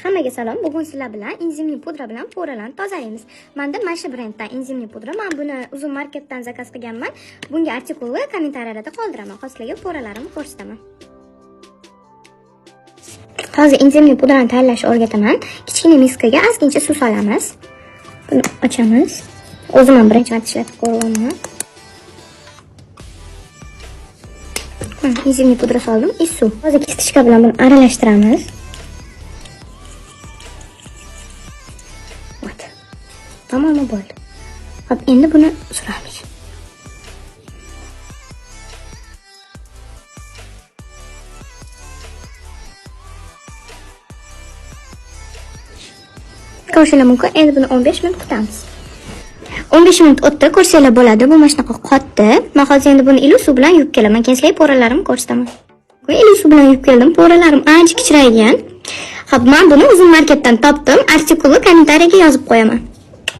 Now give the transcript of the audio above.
Hammaga salom. Bugun sizlar bilan enzimli pudra bilan po'ralarni tozalaymiz. Menda Masha brenddan enzimli pudra. Men buni Uzun marketdan zakaz qilganman. Bunga artikulni kommentariyalarda qoldiraman. Sizlarga po'ralarimni ko'rsataman. Toza enzimli pudrani tayyorlashni o'rgataman. Kichkina miskaga ozgincha suv solamiz. Buni ochamiz. O'zim ham birinchi marta ishlatib ko'ryapman. Enzimli pudra soldim. Suv. Toza kistishka bilan buni aralashtiramiz. Tamam bo'ldi. Hop, endi buni suramiz. Ko'rsanglar mumkin. Endi buni 15 minut kutamiz. 15 minut o'tdi, ko'rsanglar bo'ladi. Bu mana shunaqa qotdi. Men hozir endi buni iliq suv bilan yuvib kelaman. Keyin sizlarga po'ralarimni ko'rsataman. Iliq suv bilan yuvib keldim. Po'ralarim ancha kichraygan. Hop, men buni Uzun marketdan topdim. Artikulni kommentariyaga yozib qo'yaman.